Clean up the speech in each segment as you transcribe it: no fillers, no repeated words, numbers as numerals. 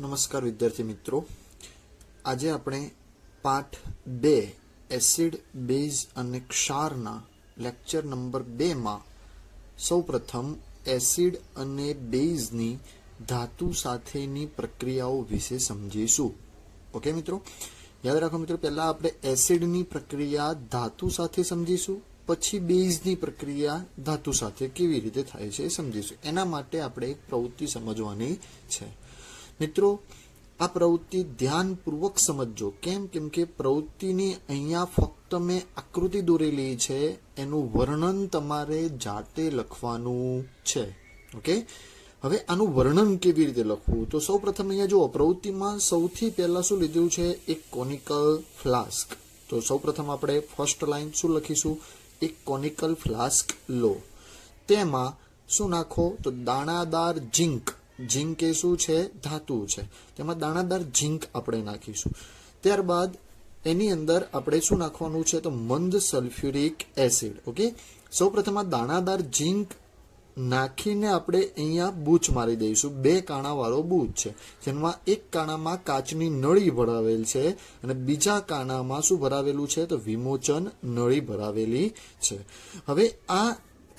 નમસ્કાર વિદ્યાર્થી મિત્રો, આજે આપણે પાઠ 2 એસિડ બેઝ અને ક્ષારના લેક્ચર નંબર 2 માં સૌપ્રથમ એસિડ અને બેઝની ધાતુ સાથેની પ્રક્રિયાઓ વિશે સમજીશું. ઓકે મિત્રો, યાદ રાખો મિત્રો, પહેલા આપણે એસિડની પ્રક્રિયા ધાતુ સાથે સમજીશું, પછી બેઝની પ્રક્રિયા ધાતુ સાથે કેવી રીતે થાય છે એ સમજીશું. એના માટે આપણે એક પ્રવૃત્તિ સમજવાની છે. મિત્રો, આ પ્રવૃત્તિ ધ્યાનપૂર્વક સમજજો. કેમ કે પ્રવૃત્તિની અહીંયા ફક્ત મેં આકૃતિ દોરેલી છે, એનું વર્ણન તમારે જાતે લખવાનું છે. ઓકે, હવે આનું વર્ણન કેવી રીતે લખવું? તો સૌ પ્રથમ અહીંયા જુઓ, પ્રવૃત્તિમાં સૌથી પહેલા શું લીધું છે? એક કોનિકલ ફ્લાસ્ક. તો સૌ પ્રથમ આપણે ફર્સ્ટ લાઈન શું લખીશું? એક કોનિકલ ફ્લાસ્ક લો. તેમાં શું નાખો? તો દાણાદાર ઝીંક. ઝીંક એ શું છે? ધાતુ છે. તેમાં દાણાદાર ઝીંક આપણે નાખીશું. ત્યારબાદ એની અંદર આપણે શું નાખવાનું છે? તો મંદ સલ્ફ્યુરિક એસિડ. ઓકે, સૌ પ્રથમ આ દાણાદાર ઝીંક નાખીને આપણે અહીંયા બૂચ મારી દઈશું. 2 કાણાવાળો બૂચ છે, જેમાં એક કાણામાં કાચની નળી ભરાવેલ છે અને બીજા કાણામાં શું ભરાવેલું છે? તો વિમોચન નળી ભરાવેલી છે. હવે આ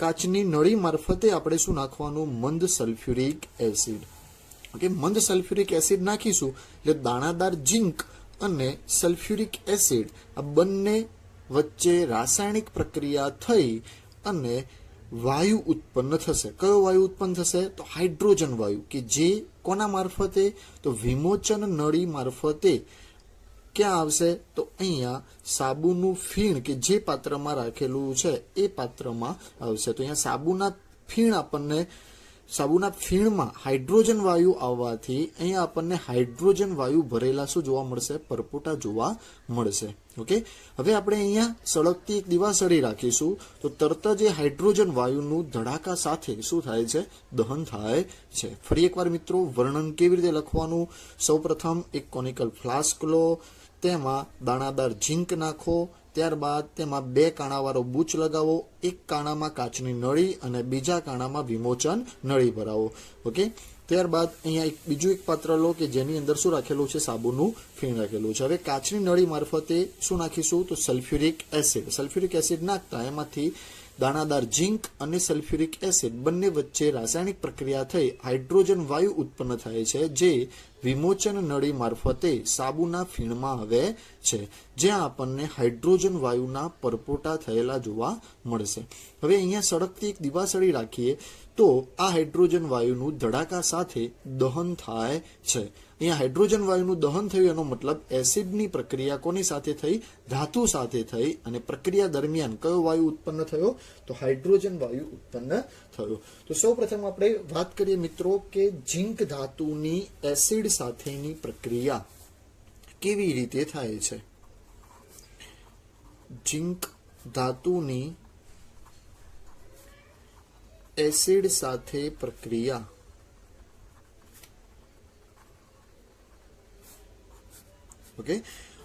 કાચની નળી મારફતે આપણે શું નાખવાનું? મંદ સલ્ફ્યુરિક એસિડ. ઓકે, મંદ સલ્ફ્યુરિક એસિડ નાખીશું એટલે દાણાદાર ઝીંક અને સલ્ફ્યુરિક એસિડ આ બંને વચ્ચે રાસાયણિક પ્રક્રિયા થઈ અને વાયુ ઉત્પન્ન થશે. કયો વાયુ ઉત્પન્ન થશે? તો હાઇડ્રોજન વાયુ, કે જે કોના મારફતે? તો વિમોચન નળી મારફતે ક્યાં આવશે? તો અહીંયા સાબુનું ફીણ કે જે પાત્રમાં રાખેલું છે એ પાત્રમાં આવશે. તો અહીંયા સાબુના ફીણમાં હાઇડ્રોજન વાયુ આવવાથી અહીંયા આપણને હાઇડ્રોજન વાયુ ભરેલા શું જોવા મળશે? પરપોટા જોવા મળશે. ઓકે, હવે આપણે અહીંયા સળગતી એક દિવાસળી રાખીશું તો તરત જ એ હાઇડ્રોજન વાયુનું ધડાકા સાથે શું થાય છે? દહન થાય છે. ફરી એકવાર મિત્રો, વર્ણન કેવી રીતે લખવાનું? સૌપ્રથમ એક કોનિકલ ફ્લાસ્ક લો, તેમાં દાણાદાર ઝીંક નાખો, ત્યારબાદ તેમાં 2 કાણાવાળો બૂચ લગાવો, એક કાણામાં કાચની નળી અને બીજા કાણામાં વિમોચન નળી ભરાવો. ઓકે, ત્યારબાદ અહીંયા બીજું એક પાત્ર લો કે જેની અંદર શું રાખેલું છે? સાબુનું ફીણ રાખેલું છે. હવે કાચની નળી મારફતે શું નાખીશું? તો સલ્ફ્યુરિક એસિડ. સલ્ફ્યુરિક એસિડ નાખતા એમાંથી દાણાદાર ઝીંક અને સલ્ફ્યુરિક એસિડ બંને વચ્ચે રાસાયણિક પ્રક્રિયા થઈ હાઇડ્રોજન વાયુ ઉત્પન્ન થાય છે, જે વિમોચન નળી મારફતે સાબુના ફીણમાં આવે છે, જ્યાં આપણને હાઇડ્રોજન વાયુના પરપોટા થયેલા જોવા મળશે. હવે અહીંયા સળગતી એક દિવાસળી રાખીએ તો આ હાઇડ્રોજન વાયુનું ધડાકા સાથે દહન થાય છે. અહીંયા હાઇડ્રોજન વાયુનું દહન થયું એનો મતલબ એસિડની પ્રક્રિયા કોની સાથે થઈ? ધાતુ સાથે થઈ. અને પ્રક્રિયા દરમિયાન કયો વાયુ ઉત્પન્ન થયો? તો હાઇડ્રોજન વાયુ ઉત્પન્ન થયો. તો સૌ પ્રથમ આપણે વાત કરીએ મિત્રો કે ઝીંક ધાતુની એસિડ સાથેની પ્રક્રિયા કેવી રીતે થાય છે. ઝીંક ધાતુની એસિડ સાથે પ્રક્રિયા. ઓકે,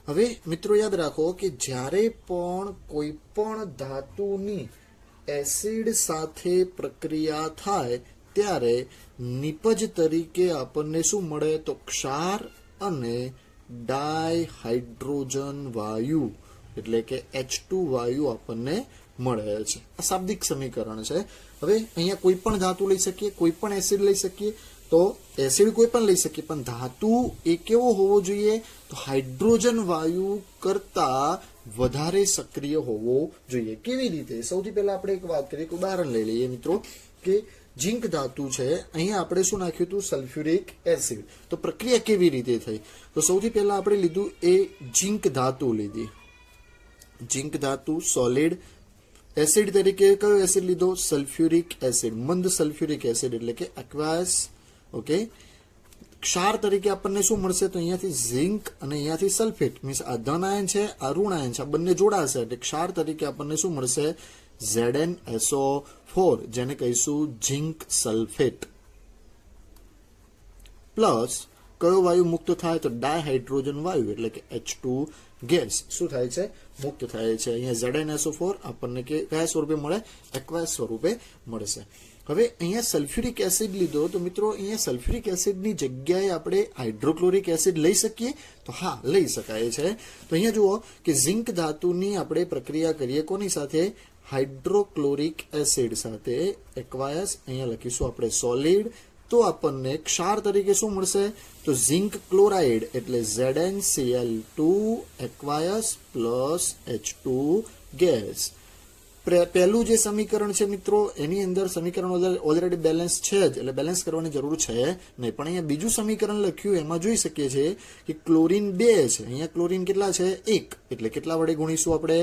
હવે મિત્રો યાદ રાખો કે જ્યારે પણ કોઈ પણ ધાતુની એસિડ સાથે પ્રક્રિયા થાય ત્યારે નિપજ તરીકે આપણને શું મળે? તો ક્ષાર અને ડાયહાઇડ્રોજન વાયુ એટલે કે H2 વાયુ આપણને મળે છે. આ શાબ્દિક સમીકરણ છે. હવે અહીંયા કોઈ પણ ધાતુ લઈ શકીએ, કોઈ પણ એસિડ લઈ શકીએ. તો એસિડ કોઈ પણ લઈ શકીએ, પણ ધાતુ એ કેવો હોવો જોઈએ? તો હાઇડ્રોજન વાયુ કરતા વધારે સક્રિય હોવો જોઈએ. કેવી રીતે? સૌથી પહેલા આપણે એક વાત કરીએ, એક ઉદાહરણ લઈ લઈએ મિત્રો કે ઝીંક ધાતુ છે, અહીંયા આપણે શું નાખ્યું હતું? Sulphuric acid. તો પ્રક્રિયા કેવી રીતે થઈ? તો સૌથી પહેલા આપણે લીધું એ ઝીંક ધાતુ લીધી. ઝીંક ધાતુ સોલિડ એસિડ તરીકે કયો એસિડ લીધો? સલ્ફ્યુરિક એસિડ, મંદ સલ્ફ્યુરિક એસિડ એટલે કે એક્વાયસ. ઓકે, ક્ષાર તરીકે આપણને શું મળશે? તો અહીંયાથી ઝીંક અને અહીંયાથી સલ્ફેટ, મીન્સ આ ધન આયન છે, આ ઋણ આયન છે, આ બંને જોડાશે એટલે ક્ષાર તરીકે આપણને શું મળશે? ZnSO4, જેને કહીશું ઝીંક સલ્ફેટ. પ્લસ કયો વાયુ મુક્ત થાય? તો ડાયહાઇડ્રોજન વાયુ એટલે કે H2 ગેસ શું થાય છે? મુક્ત થાય છે. અહીંયા ZnSO4 આપણને કયા સ્વરૂપે મળે? એક્વાયસ સ્વરૂપે મળશે. હવે અહીંયા સલ્ફ્યુરિક એસિડ લીધો તો મિત્રો અહીંયા સલ્ફ્યુરિક એસિડની જગ્યાએ આપણે હાઇડ્રોક્લોરિક એસિડ લઈ શકીએ? તો હા, લઈ શકાય છે. તો અહીંયા જુઓ કે ઝિંક ધાતુની આપણે પ્રક્રિયા કરીએ કોની સાથે? હાઇડ્રોક્લોરિક એસિડ સાથે. એક્વાયસ અહીંયા લખીશું આપણે સોલિડ. તો આપણને ક્ષાર તરીકે શું મળશે? તો ઝિંક ક્લોરાઇડ એટલે ZnCl2 એક્વાયસ પ્લસ H2 ગેસ. પહેલું જે સમીકરણ છે મિત્રો એની અંદર સમીકરણ ઓલરેડી બેલેન્સ છે જ, એટલે બેલેન્સ કરવાની જરૂર છે નહીં. પણ અહીંયા બીજું સમીકરણ લખ્યું એમાં જોઈ શકીએ છીએ કે ક્લોરીન 2 છે. અહીંયા ક્લોરીન કેટલા છે? 1. એટલે કેટલા વડે ગુણીશું આપણે?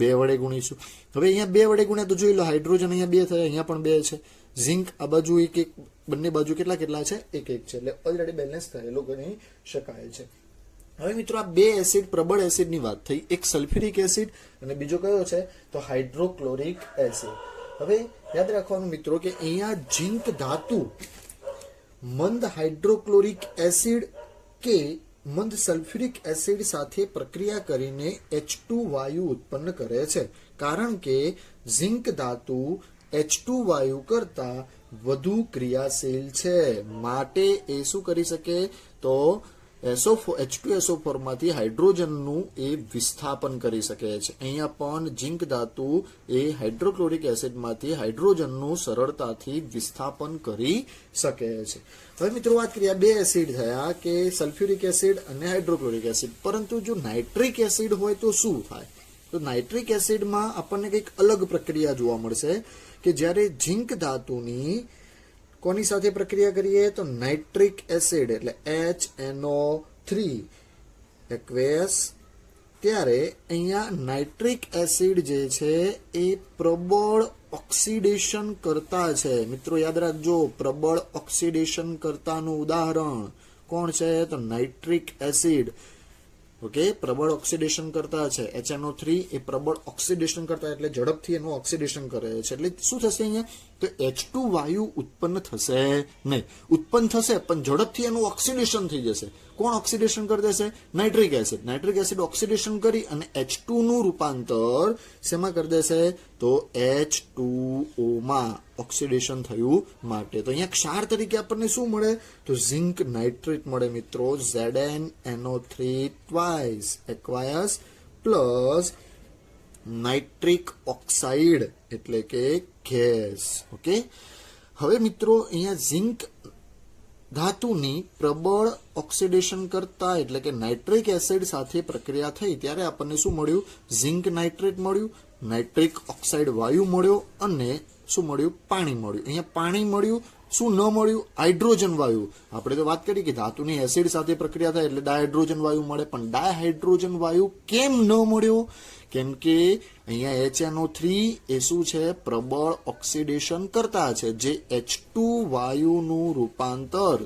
2 વડે ગુણીશું. હવે અહીંયા 2 વડે ગુણ્યા તો જોઈ લો, હાઇડ્રોજન અહીંયા 2 થયા, અહીંયા પણ 2 છે. ઝિંક આ બાજુ 1 1, બંને બાજુ કેટલા કેટલા છે? 1 1 છે. એટલે ઓલરેડી બેલેન્સ થયેલું ગણી શકાય છે. હવે મિત્રો આ બે એસિડ પ્રબળ એસિડની વાત થઈ, એક સલ્ફ્યુરિક એસિડ અને બીજો કયો છે? તો હાઇડ્રોક્લોરિક એસિડ. હવે યાદ રાખવાનું મિત્રો કે અહીંયા ઝિંક ધાતુ મંદ હાઇડ્રોક્લોરિક એસિડ કે મંદ સલ્ફ્યુરિક એસિડ સાથે પ્રક્રિયા કરીને H2 વાયુ ઉત્પન્ન કરે છે. કારણ કે ઝિંક ધાતુ H2 વાયુ કરતા વધુ ક્રિયાશીલ છે, માટે એ શું કરી શકે? તો H2SO4 માંથી હાઇડ્રોજનનું એ વિસ્થાપન કરી શકે છે. અહીંયા પણ ઝિંક ધાતુ એ હાઇડ્રોક્લોરિક એસિડમાંથી હાઇડ્રોજનનું સરળતાથી વિસ્થાપન કરી શકે છે. હવે મિત્રો વાત કરીએ, બે એસિડ થયા કે સલ્ફ્યુરિક એસિડ અને હાઇડ્રોક્લોરિક એસિડ. પરંતુ જો નાઇટ્રિક એસિડ હોય તો શું થાય? તો નાઇટ્રિક એસિડમાં આપણને કંઈક અલગ પ્રક્રિયા જોવા મળશે કે જ્યારે ઝિંક ધાતુની કોની સાથે પ્રક્રિયા કરીએ? તો નાઇટ્રિક એસિડ એટલે HNO3 એક્વેસ. ત્યારે અહીંયા નાઇટ્રિક એસિડ જે છે એ પ્રબળ ઓક્સિડેશન કરતા છે. મિત્રો યાદ રાખજો, પ્રબળ ઓક્સિડેશન કરતાનું ઉદાહરણ કોણ છે? તો નાઇટ્રિક એસિડ. ઓકે, પ્રબળ ઓક્સિડેશન કરતા છે. HNO3 એ પ્રબળ ઓક્સિડેશન કરતા એટલે ઝડપથી એનું ઓક્સિડેશન કરે છે. એટલે શું થશે અહીંયા? તો H2 વાયુ ઉત્પન્ન થશે નહીં. ઉત્પન્ન થશે પણ ઝડપથી એનું ઓક્સિડેશન થઈ જશે. કોણ ઓક્સિડેશન કરી દેશે? Nitric acid. Nitric acid oxidation કરી અને H2 નું રૂપાંતર શેમાં કરી દેશે? તો H2O માં ઓક્સિડેશન થયું માટે. તો અહીંયા ક્ષાર તરીકે આપણને શું મળે? તો ઝિંક નાઇટ્રેટ મળે મિત્રો. ZnNO3 twice aqueous plus nitric oxide એટલે કે ગેસ. ઓકે, હવે મિત્રો અહીંયા ઝિંક ધાતુની પ્રબળ ઓક્સિડેશન કરતા એટલે કે નાઇટ્રિક એસિડ સાથે પ્રક્રિયા થઈ ત્યારે આપણને શું મળ્યું? ઝિંક નાઇટ્રેટ મળ્યું, નાઇટ્રિક ઓક્સાઇડ વાયુ મળ્યો અને શું મળ્યું? પાણી મળ્યું. અહીંયા પાણી મળ્યું, શું ન મળ્યું? હાઇડ્રોજન વાયુ. આપણે તો વાત કરી કે ધાતુની એસિડ સાથે પ્રક્રિયા થાય એટલે ડાયહાઇડ્રોજન વાયુ મળે, પણ ડાયહાઇડ્રોજન વાયુ કેમ ન મળ્યો? કેમ કે અહીંયા HNO3 એ શું છે? પ્રબળ ઓક્સિડેશન કરતા છે, જે H2 વાયુનું રૂપાંતર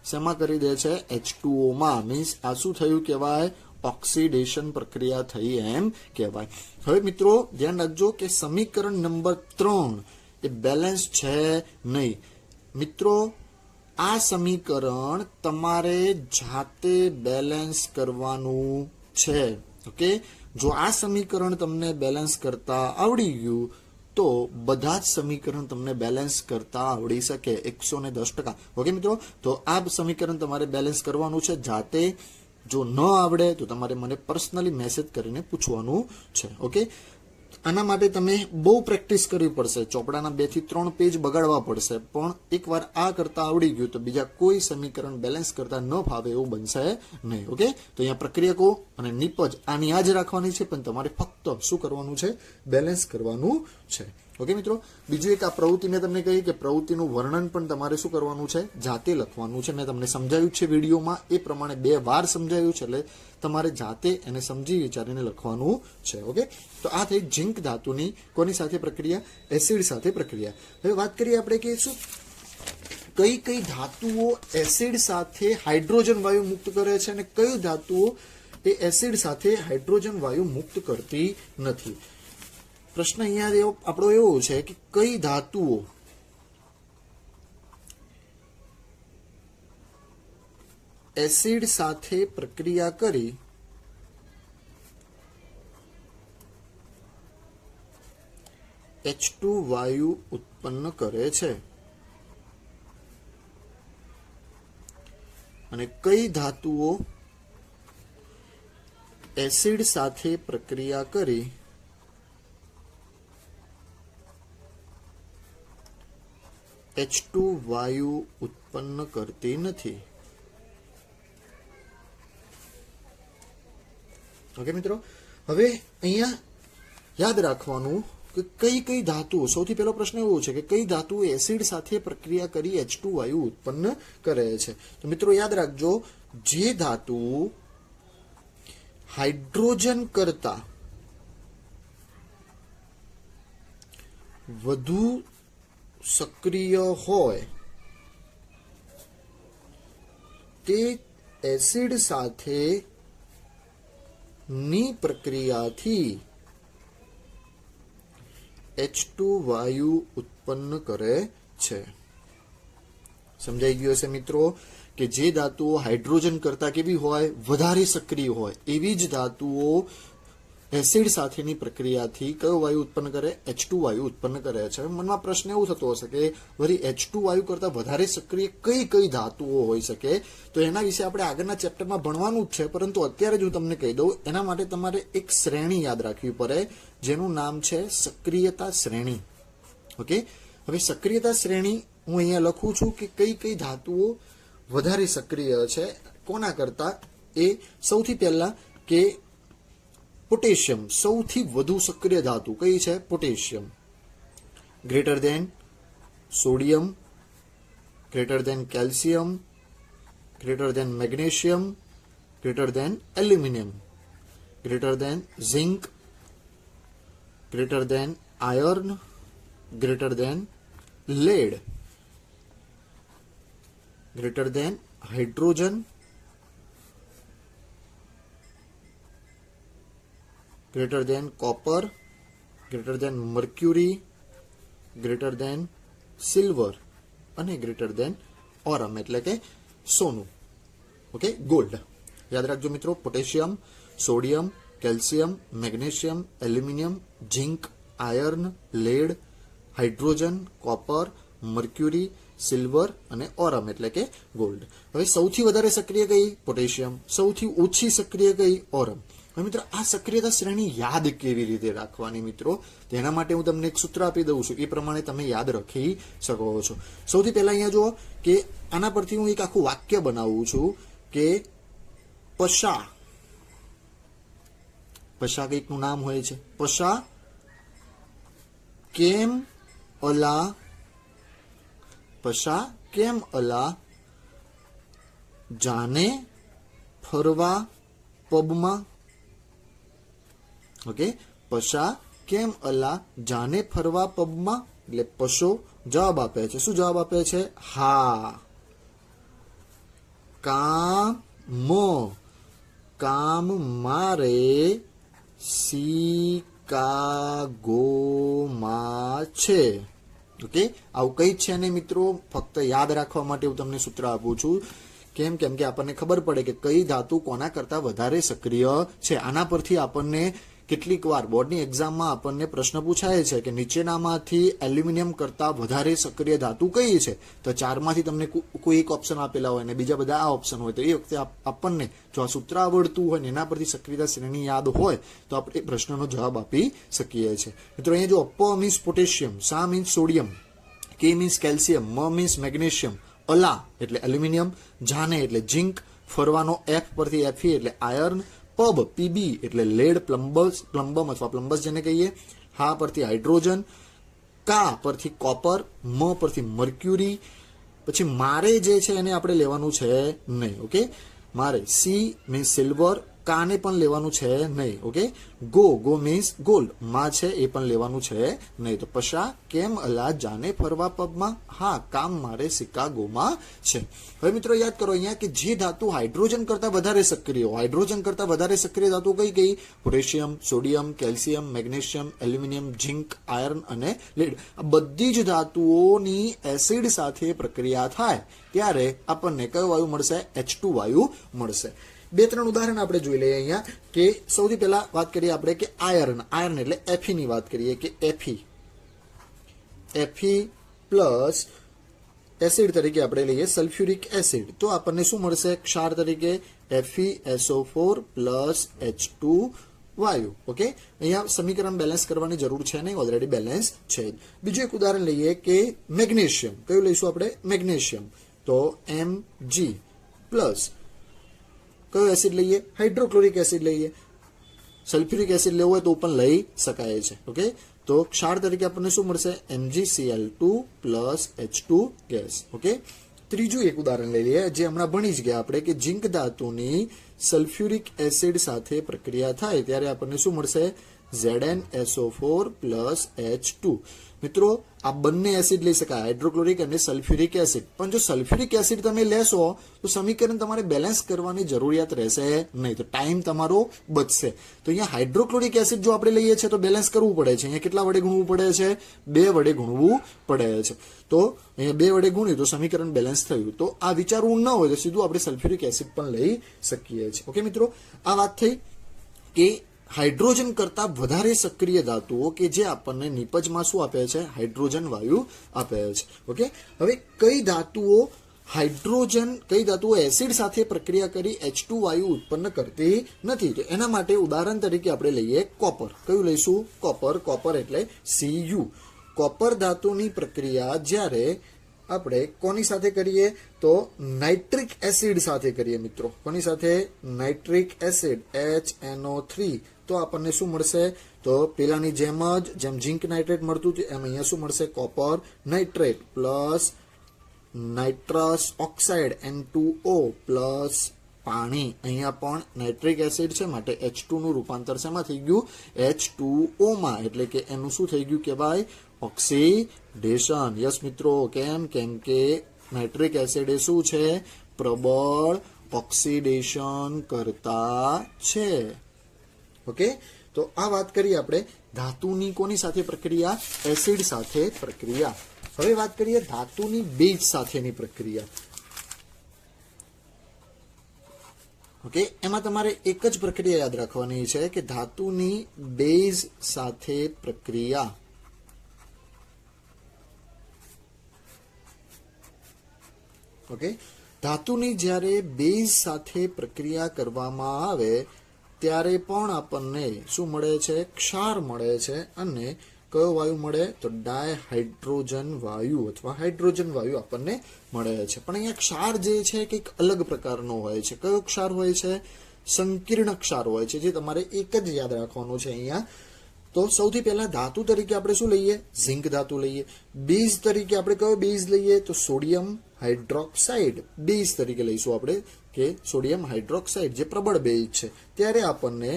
શેમાં કરી દે છે? H2O માં. મીન્સ આ શું થયું કહેવાય? ઓક્સિડેશન પ્રક્રિયા થઈ એમ કહેવાય. હવે મિત્રો ધ્યાન રાખજો કે સમીકરણ નંબર 3 એ બેલેન્સ છે નહીં. મિત્રો આ સમીકરણ તમારે જાતે બેલેન્સ કરવાનું છે. ઓકે, જો આ સમીકરણ તમને બેલેન્સ કરતા આવડી ગયું તો બધા જ સમીકરણ તમને બેલેન્સ કરતા આવડી શકે 110%. ઓકે મિત્રો, તો આ સમીકરણ તમારે બેલેન્સ કરવાનું છે જાતે. જો ન આવડે તો તમારે મને પર્સનલી મેસેજ કરીને પૂછવાનું છે. ઓકે, આના માટે તમે બહુ પ્રેક્ટિસ કરવી પડશે. ચોપડાના 2 થી 3 પેજ બગાડવા પડશે. પણ એકવાર આ કરતા આવડી ગયું તો બીજા કોઈ સમીકરણ બેલેન્સ કરતા ન ફાવે એવું બનશે નહીં. ઓકે, તો અહીંયા પ્રક્રિયકો અને નિપજ આની આ જ રાખવાની છે, પણ તમારે ફક્ત શું કરવાનું છે? બેલેન્સ કરવાનું છે. ઓકે મિત્રો, બીજું એક આ પ્રવૃત્તિ મેં તમને કહી કે પ્રવૃત્તિનું વર્ણન પણ તમારે શું કરવાનું છે? જાતે લખવાનું છે. મેં તમને સમજાવ્યું છે વિડીયોમાં, એ પ્રમાણે 2 વાર સમજાવ્યું છે, એટલે તમારે જાતે એને સમજી વિચારીને લખવાનું છે. ઓકે, તો આ થઈ ઝિંક ધાતુની કોની સાથે પ્રક્રિયા? એસિડ સાથે પ્રક્રિયા. હવે વાત કરીએ આપણે કે શું કઈ કઈ ધાતુઓ એસિડ સાથે હાઇડ્રોજન વાયુ મુક્ત કરે છે અને કઈ ધાતુઓ એ એસિડ સાથે હાઇડ્રોજન વાયુ મુક્ત કરતી નથી. પ્રશ્ન અહીંયા આપણો એવો છે કે કઈ ધાતુઓ એસિડ સાથે પ્રક્રિયા કરી H2 વાયુ ઉત્પન્ન કરે છે. અને કઈ ધાતુઓ એસિડ સાથે પ્રક્રિયા કરી H2 વાયુ ઉત્પન્ન કરતી નથી. ઓકે મિત્રો, હવે અહીંયા યાદ રાખવાનું કે કઈ કઈ ધાતુઓ, સૌથી પહેલો પ્રશ્ન એવો છે કે કઈ ધાતુઓ એસિડ સાથે પ્રક્રિયા કરી H2 વાયુ ઉત્પન્ન કરે છે. તો મિત્રો યાદ રાખજો, જે ધાતુ હાઇડ્રોજન કરતા વધુ સક્રિય હોય તે એસિડ સાથે ની પ્રક્રિયાથી H2 વાયુ ઉત્પન્ન કરે છે. સમજાઈ ગયું હશે મિત્રો કે જે ધાતુઓ હાઇડ્રોજન કરતા કેવી હોય, વધારે સક્રિય હોય, એવી જ ધાતુઓ એસિડ સાથેની પ્રક્રિયાથી કયો વાયુ ઉત્પન્ન કરે, H2 વાયુ ઉત્પન્ન કરે છે. મનમાં પ્રશ્ન એવું થતો હશે કે વળી H2 વાયુ કરતા વધારે સક્રિય કઈ કઈ ધાતુઓ હોઈ શકે, તો એના વિશે આપણે આગળના ચેપ્ટરમાં ભણવાનું જ છે, પરંતુ અત્યારે જ હું તમને કહી દઉં, એના માટે તમારે એક શ્રેણી યાદ રાખવી પડે જેનું નામ છે સક્રિયતા શ્રેણી. ઓકે, હવે સક્રિયતા શ્રેણી હું અહીંયા લખું છું કે કઈ કઈ ધાતુઓ વધારે સક્રિય છે કોના કરતા. એ સૌથી પહેલા કે પોટેશિયમ સૌથી વધુ સક્રિય ધાતુ કઈ છે, potassium. Greater than sodium, greater than calcium, greater than magnesium, greater than aluminium, greater than zinc, greater than iron, greater than lead, greater than hydrogen, greater than copper, greater than mercury, greater than silver અને greater than ઓરમ એટલે કે સોનું. Okay, gold. યાદ રાખજો મિત્રો, potassium, sodium, calcium, magnesium, aluminium, zinc, iron, lead, hydrogen, copper, mercury, silver અને ઓરમ એટલે કે ગોલ્ડ. હવે સૌથી વધારે સક્રિય કઈ, પોટેશિયમ. સૌથી ઓછી સક્રિય કઈ, ઓરમ. હવે મિત્રો આ સક્રિયતા શ્રેણી યાદ કેવી રીતે રાખવાની મિત્રો, તેના માટે હું તમને એક સૂત્ર આપી દઉં છું, એ પ્રમાણે તમે યાદ રાખી શકો છો. સૌથી પહેલા અહીંયા જુઓ કે આના પરથી હું એક આખું વાક્ય બનાવું છું કે પશા, પશા કંઈકનું નામ હોય છે, પશા કેમ અલા, પશા કેમ અલા જાને ફરવા પબમાં. ઓકે, પશા કેમ અલા જાને ફરવા પબમાં, એટલે પશો જવાબ આપે છે. શું જવાબ આપે છે, હા. કામ મારે શિકાગોમાં છે. ઓકે, આવું કઈ છે ને મિત્રો, ફક્ત યાદ રાખવા માટે હું તમને સૂત્ર આપું છું. કેમ કે આપણને ખબર પડે કે કઈ ધાતુ કોના કરતા વધારે સક્રિય છે. આના પરથી આપણને કેટલીક વાર બોર્ડની એક્ઝામમાં આપણને પ્રશ્ન પૂછાય છે કે નીચેનામાંથી એલ્યુમિનિયમ કરતા વધારે સક્રિય ધાતુ કઈ છે, તો ચારમાંથી તમને કોઈ એક ઓપ્શન આપેલા હોય ને બીજા બધા આ ઓપ્શન હોય, તો એ વખતે આપણને જો આ સૂત્ર આવડતું હોય ને એના પરથી સક્રિયતા શ્રેણી યાદ હોય તો આપણે એ પ્રશ્નનો જવાબ આપી શકીએ છીએ. મિત્રો અહીંયા જો પ મીન્સ પોટેશિયમ, સા મીન્સ સોડિયમ, કે મીન્સ કેલ્શિયમ, મ મીન્સ મેગ્નેશિયમ, અલા એટલે એલ્યુમિનિયમ, જાને એટલે ઝિંક, ફરવાનો એફ પરથી એફી એટલે આયર્ન, પબ પીબી એટલે લેડ પ્લમ્બમ અથવા પ્લમ્બસ જેને કહીએ, હા પરથી હાઇડ્રોજન, કા પરથી કોપર, મ પરથી મર્ક્યુરી. પછી મારે જે છે એને આપણે લેવાનું છે નહીં. ઓકે, મારે સી મીન્સ સિલ્વર, કાને પણ લેવાનું છે નહીં. ઓકે, ગો મીન્સ ગોલ્ડ, માં છે એ પણ લેવાનું છે નહીં. તો પશા કેમ અલા જાને ફરવા પબમાં, હા કામ મારે શિકાગોમાં છે. હવે મિત્રો યાદ કરો અહીંયા કે જે ધાતુ હાઇડ્રોજન કરતા વધારે સક્રિય, હાઇડ્રોજન કરતા વધારે સક્રિય ધાતુ કઈ કઈ, potassium, sodium, calcium, magnesium, aluminium, zinc, iron અને લેડ. આ બધી જ ધાતુઓની એસિડ સાથે પ્રક્રિયા થાય ત્યારે આપણને કયો વાયુ મળશે, H2 વાયુ મળશે. બે ત્રણ ઉદાહરણ આપણે જોઈ લઈએ અહીંયા કે સૌથી પહેલા વાત કરીએ આપણે કે આયર્ન એટલે એફી ની વાત કરીએ કે એફી પ્લસ એસિડ તરીકે આપણે લઈએ સલ્ફ્યુરિક એસિડ, તો આપણને શું મળશે ક્ષાર તરીકે FeSO4 પ્લસ H2 વાયુ. ઓકે, અહીંયા સમીકરણ બેલેન્સ કરવાની જરૂર છે નહીં, ઓલરેડી બેલેન્સ છે. બીજું એક ઉદાહરણ લઈએ કે મેગ્નેશિયમ. કયું લઈશું આપણે? મેગ્નેશિયમ. તો Mg પ્લસ કયો એસિડ લઈએ? હાઇડ્રોક્લોરિક એસિડ લઈએ. સલ્ફ્યુરિક એસિડ લેવો હોય તો પણ લઈ શકાય છે. ઓકે, તો ક્ષાર તરીકે આપણને શું મળશે? MgCl2 plus H2 gas. Okay, ત્રીજું એક ઉદાહરણ લઈ લઈએ જે હમણાં ભણી જ ગયા આપણે કે ઝીંક ધાતુની સલ્ફ્યુરિક એસિડ સાથે પ્રક્રિયા થાય ત્યારે આપણને શું મળશે? ZnSO4 plus H2. મિત્રો આ બંને એસિડ લઈ શકાય, હાઇડ્રોક્લોરિક અને સલ્ફ્યુરિક એસિડ. પણ જો સલ્ફ્યુરિક એસિડ તમે લેશો તો સમીકરણ તમારે બેલેન્સ કરવાની જરૂરિયાત રહેશે નહીં, તો ટાઈમ તમારો બચશે. તો અહીંયા હાઇડ્રોક્લોરિક એસિડ જો આપણે લઈએ છીએ તો બેલેન્સ કરવું પડે છે. અહીંયા કેટલા વડે ગુણવું પડે છે? 2 વડે ગુણવું પડે છે. તો અહીંયા 2 વડે ગુણ્યું તો સમીકરણ બેલેન્સ થયું. તો આ વિચારવું ન હોય તો સીધું આપણે સલ્ફ્યુરિક એસિડ પણ લઈ શકીએ છીએ. ઓકે મિત્રો, આ વાત થઈ કે હાઇડ્રોજન કરતા વધારે સક્રિય ધાતુઓ કે જે આપણને નિપજમાં શું આપે છે? હાઇડ્રોજન વાયુ આપે છે. ઓકે, હવે કઈ ધાતુઓ એસિડ સાથે પ્રક્રિયા કરી H2 વાયુ ઉત્પન્ન કરતી નથી? તો એના માટે ઉદાહરણ તરીકે આપણે લઈએ કોપર. કયું લઈશું? કોપર. કોપર એટલે Cu. કોપર ધાતુની પ્રક્રિયા જ્યારે આપણે કોની સાથે કરીએ? તો નાઇટ્રિક એસિડ સાથે કરીએ મિત્રો. કોની સાથે? Nitric acid HNO3. તો આપણને શું મળશે? તો પેલાની જેમ જ જેમ ઝીંક નાઇટ્રેટ મળતું હતું એમ અહીંયા શું મળશે? Copper nitrate plus nitrous oxide N2O plus પાણી. અહીંયા પણ નાઇટ્રિક એસિડ છે માટે H2 નું રૂપાંતર શેમાં થઈ ગયું? H2O માં. એટલે કે એનું શું થઈ ગયું કહેવાય? ઓક્સિડેશન. યસ મિત્રો, કેમ કે નાઇટ્રિક એસિડ એ શું છે? પ્રબળ ઓક્સિડેશન કરતા છે. ઓકે, તો આ વાત કરીએ આપણે ધાતુની કોની સાથે પ્રક્રિયા? એસિડ સાથે પ્રક્રિયા. હવે વાત કરીએ ધાતુની બેઝ સાથેની પ્રક્રિયા. ઓકે, એમાં તમારે એક જ પ્રક્રિયા યાદ રાખવાની છે કે ધાતુની બેઝ સાથે પ્રક્રિયા. ઓકે, ધાતુની જ્યારે બેઝ સાથે પ્રક્રિયા કરવામાં આવે ત્યારે પણ આપણને શું મળે છે? ક્ષાર મળે છે. અને કયો વાયુ મળે? તો ડાયહાઇડ્રોજન વાયુ અથવા હાઇડ્રોજન વાયુ આપણને મળે છે. પણ અહીંયા ક્ષાર જે છે કંઈક અલગ પ્રકારનો હોય છે. કયો ક્ષાર હોય છે? સંકીર્ણ ક્ષાર હોય છે, જે તમારે એક જ યાદ રાખવાનું છે અહીંયા. તો સૌથી પહેલા ધાતુ તરીકે આપણે શું લઈએ? ઝિંક ધાતુ લઈએ. બેઝ તરીકે આપણે કયો બેઝ લઈએ? તો સોડિયમ હાઇડ્રોક્સાઇડ બેઝ તરીકે લઈશું આપણે કે સોડિયમ હાઇડ્રોક્સાઇડ જે પ્રબળ બેઝ છે. ત્યારે આપણને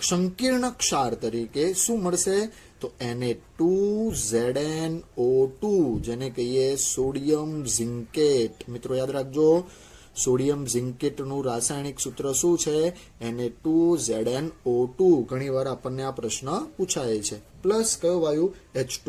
સંકીર્ણ ક્ષાર તરીકે શું મળશે? તો Na2ZnO2 જેને કહીએ સોડિયમ ઝિંકેટ. મિત્રો યાદ રાખજો, સોડિયમ ઝિંકેટનું રાસાયણિક સૂત્ર શું છે? Na2ZnO2. ઘણીવાર આપણને આ પ્રશ્ન પૂછાય છે. પ્લસ કયો વાયુ? H2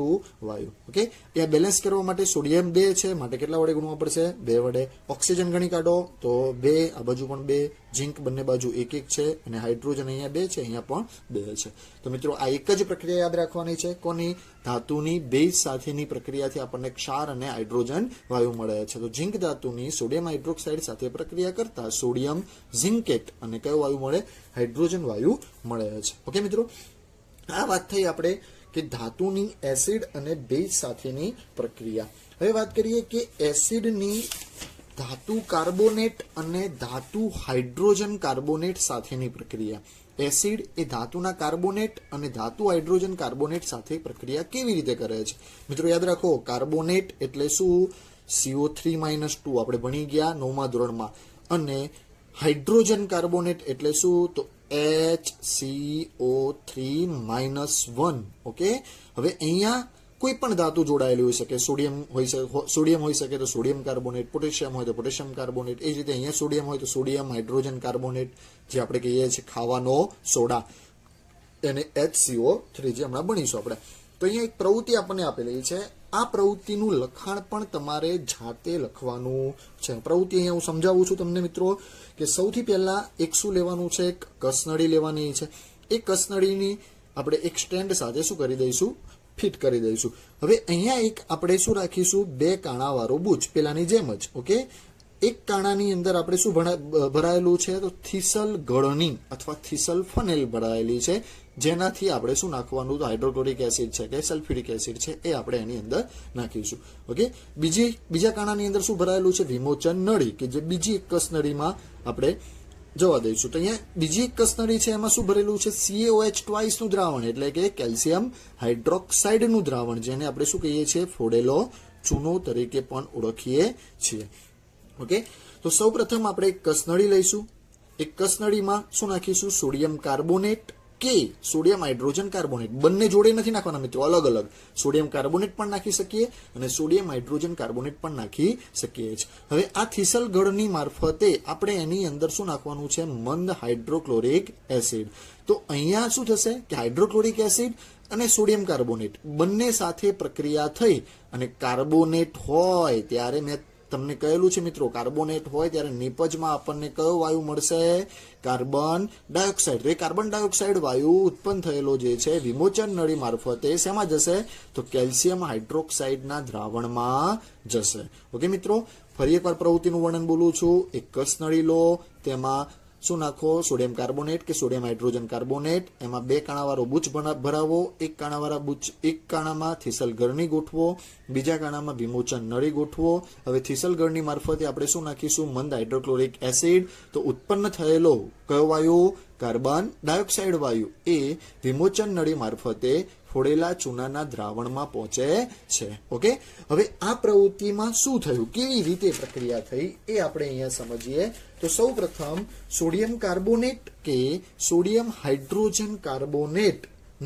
વાયુ. ઓકે, એ બેલેન્સ કરવા માટે સોડિયમ 2 છે માટે કેટલા વડે ગુણવા પડશે? 2 વડે. ઓક્સિજન ગણી કાઢો તો 2, આ બાજુ પણ 2, ઝિંક બંને બાજુ 1 છે અને હાઇડ્રોજન અહીંયા 2 છે, અહીંયા પણ 2 છે. તો મિત્રો આ એક જ પ્રક્રિયા યાદ રાખવાની છે. કોની? ધાતુની બેઝ સાથેની પ્રક્રિયાથી આપણને ક્ષાર અને હાઇડ્રોજન વાયુ મળે છે. તો ઝિંક ધાતુની સોડિયમ હાઇડ્રોક્સાઇડ સાથે પ્રક્રિયા કરતા સોડિયમ ઝિંકેટ અને કયો વાયુ મળે? હાઇડ્રોજન વાયુ મળે છે. ઓકે મિત્રો, આ વાત થઈ આપણે કે ધાતુની એસિડ અને બેઝ સાથેની પ્રક્રિયા. હવે વાત કરીએ કે એસિડની ધાતુ કાર્બોનેટ અને ધાતુ હાઇડ્રોજન કાર્બોનેટ સાથેની પ્રક્રિયા. એસિડ એ ધાતુના કાર્બોનેટ અને ધાતુ હાઇડ્રોજન કાર્બોનેટ સાથે પ્રક્રિયા કેવી રીતે કરે છે? મિત્રો યાદ રાખો, કાર્બોનેટ એટલે શું? CO3-2 આપણે ભણી ગયા 9મા ધોરણમાં. અને હાઇડ્રોજન કાર્બોનેટ એટલે શું? તો HCO3-1. ઓકે, હવે અહીંયા કોઈ પણ ધાતુ જોડાયેલી હોઈ શકે. સોડિયમ હોઈ શકે તો સોડિયમ કાર્બોનેટ, પોટેશિયમ હોય તો પોટેશિયમ કાર્બોનેટ. એ જ રીતે અહીંયા સોડિયમ હોય તો સોડિયમ હાઇડ્રોજન કાર્બોનેટ, જે આપણે કહીએ છીએ ખાવાનો સોડા, એને HCO3, જે હમણાં ભણીશું આપણે. તો અહીંયા એક પ્રવૃત્તિ આપણને આપેલી છે. આ પ્રવૃત્તિનું લખાણ પણ તમારે જાતે લખવાનું છે. પ્રવૃત્તિ અહીંયા હું સમજાવું છું તમને મિત્રો કે સૌથી પહેલા એક શું લેવાનું છે? એક કસનળી લેવાની છે. એ કસનળીની આપણે એક સ્ટેન્ડ સાથે શું કરી દઈશું? ફિટ કરી દઈશું. હવે અહીંયા એક આપણે શું રાખીશું, 2 કાણાવાળો બુચ પેલાની જેમ જ. ઓકે, એક કાણાની અંદર આપણે શું ભરાયેલું છે, તો થીસલ ગળણી અથવા થીસલ ફનેલ ભરાયેલી છે, જેનાથી આપણે શું નાખવાનું, તો હાઇડ્રોક્લોરિક એસિડ છે કે સલ્ફ્યુરિક એસિડ છે એ આપણે એની અંદર નાખીશું. ઓકે, બીજા કાણાની અંદર શું ભરાયેલું છે, વિમોચન નળી, કે જે બીજી એક કસનળીમાં આપણે જવા દઈશું. તો અહીંયા બીજી એક કસનળી છે, એમાં શું ભરેલું છે, CaOH નું દ્રાવણ, એટલે કે કેલ્શિયમ હાઇડ્રોક્સાઇડનું દ્રાવણ, જેને આપણે શું કહીએ છીએ, ફોડેલો ચૂનો તરીકે પણ ઓળખીએ છીએ. ઓકે, તો સૌ પ્રથમ આપણે એક કસનળી લઈશું. એક કસનળીમાં શું નાખીશું, સોડિયમ કાર્બોનેટ કે સોડિયમ હાઇડ્રોજન કાર્બોનેટ. બંને જોડે નથી નાખવાના મિત્રો, અલગ અલગ. સોડિયમ કાર્બોનેટ પણ નાખી શકીએ અને સોડિયમ હાઇડ્રોજન કાર્બોનેટ પણ નાખી શકીએ છીએ. હવે આ થીસલ ગળની મારફતે આપણે એની અંદર શું નાખવાનું છે, મંદ હાઇડ્રોક્લોરિક એસિડ. તો અહીંયા શું થશે કે હાઇડ્રોક્લોરિક એસિડ અને સોડિયમ કાર્બોનેટ બંને સાથે પ્રક્રિયા થઈ અને કાર્બોનેટ હોય ત્યારે, મેં તમને કહેલું છે મિત્રો, કાર્બોનેટ હોય ત્યારે નિપજમાં આપણને કયો વાયુ મળશે, કાર્બન ડાયોક્સાઇડ. એ કાર્બન ડાયોક્સાઇડ વાયુ ઉત્પન્ન થયેલો જે છે વિમોચન નળી મારફતે શેમાં જશે, તો કેલ્શિયમ હાઇડ્રોક્સાઇડના દ્રાવણમાં જશે. ઓકે મિત્રો, ફરી એકવાર પ્રવૃત્તિનું વર્ણન બોલું છું. એક કસનળી લો, તેમાં શું નાખો, સોડિયમ કાર્બોનેટ કે સોડિયમ હાઇડ્રોજન કાર્બોનેટ. એમાં 2 કાણાવાળો બુચ ભરાવો. એક કાણામાં થીસલ ગળણી ગોઠવો, બીજા કાણામાં વિમોચન નળી ગોઠવો. હવે થીસલ ગળણી મારફતે આપણે શું નાખીશું, મંદ હાઇડ્રોક્લોરિક એસિડ. તો ઉત્પન્ન થયેલો કયો વાયુ, કાર્બન ડાયોક્સાઇડ વાયુ, એ વિમોચન નળી મારફતે ફોડેલા ચૂનાના દ્રાવણમાં પહોંચે છે. ઓકે, હવે આ પ્રવૃત્તિમાં શું થયું, કેવી રીતે પ્રક્રિયા થઈ એ આપણે અહીંયા સમજીએ. તો સૌ પ્રથમ સોડિયમ કાર્બોનેટ કે સોડિયમ હાઇડ્રોજન કાર્બોનેટ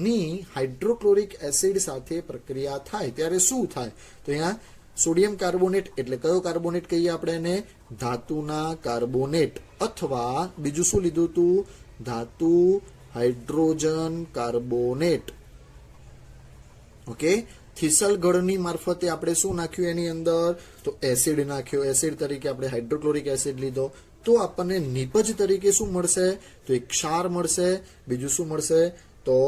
ની હાઇડ્રોક્લોરિક એસિડ સાથે પ્રક્રિયા થાય ત્યારે શું થાય, તો અહીંયા સોડિયમ કાર્બોનેટ એટલે કયો કાર્બોનેટ કહીએ આપણે એને, ધાતુના કાર્બોનેટ, અથવા બીજું શું લીધું હતું, ધાતુ હાઇડ્રોજન કાર્બોનેટ. ઓકે, થીસલ ગળની મારફતે આપણે શું નાખ્યું એની અંદર, તો એસિડ નાખ્યો. એસિડ તરીકે આપણે હાઇડ્રોક્લોરિક એસિડ લીધો. તો આપણને નિપજ તરીકે શું મળશે, તો એક ક્ષાર મળશે. બીજું શું મળશે, તો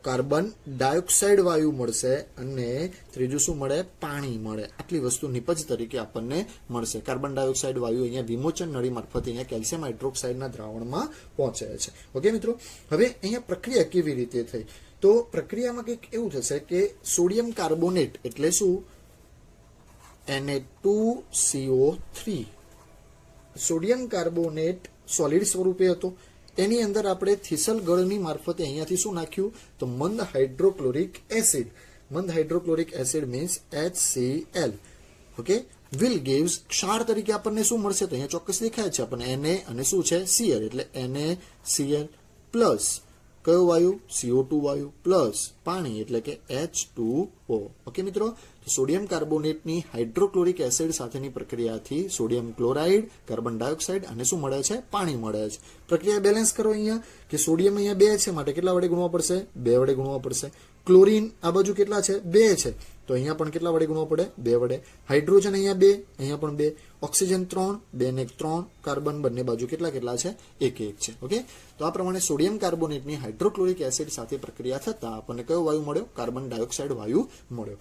કાર્બન ડાયોક્સાઇડ વાયુ મળશે. અને ત્રીજું શું મળે, પાણી મળે. આટલી વસ્તુ નિપજ તરીકે આપણને મળશે. કાર્બન ડાયોક્સાઇડ વાયુ અહીંયા વિમોચન નળી મારફતે અહીંયા કેલ્શિયમ હાઇડ્રોક્સાઇડના દ્રાવણમાં પહોંચે છે. ઓકે મિત્રો, હવે અહીંયા પ્રક્રિયા કેવી રીતે થઈ, તો પ્રક્રિયામાં કંઈક એવું થશે કે સોડિયમ કાર્બોનેટ એટલે શું, Na2CO3. સોડિયમ કાર્બોનેટ સોલિડ સ્વરૂપે હતો. એની અંદર આપણે થીસલ ગળની મારફતે અહીંયાથી શું નાખ્યું, તો મંદ હાઇડ્રોક્લોરિક એસિડ. મંદ hydrochloric acid means HCl. Okay, will gives ક્ષાર તરીકે આપણને શું મળશે, તો અહીંયા ચોક્કસ દેખાય છે આપણને Na અને શું છે, Cl, એટલે NaCl પ્લસ કયો વાયુ, CO2 વાયુ પ્લસ પાણી એટલે કે H2O. ઓકે મિત્રો, તો સોડિયમ કાર્બોનેટની હાઇડ્રોક્લોરિક એસિડ સાથેની પ્રક્રિયાથી સોડિયમ ક્લોરાઇડ, કાર્બન ડાયોક્સાઇડ અને શું મળે છે, પાણી મળે છે. પ્રક્રિયા બેલેન્સ કરો અહીંયા કે સોડિયમ અહીંયા 2 છે, માટે કેટલા વડે ગુણવા પડશે, 2 વડે ગુણવા પડશે. ક્લોરીન આ બાજુ કેટલા છે, 2 છે, તો અહીંયા પણ કેટલા વડે ગુણવા પડે, 2 વડે. હાઇડ્રોજન અહીંયા 2, અહીંયા પણ 2. ઓક્સિજન 3, 2 ને 3. કાર્બન બંને બાજુ કેટલા છે, 1 1 છે. ઓકે, તો આ પ્રમાણે સોડિયમ કાર્બોનેટની હાઇડ્રોક્લોરિક એસિડ સાથે પ્રક્રિયા થતા આપણને કયો વાયુ મળ્યો, કાર્બન ડાયોક્સાઇડ વાયુ મળ્યો.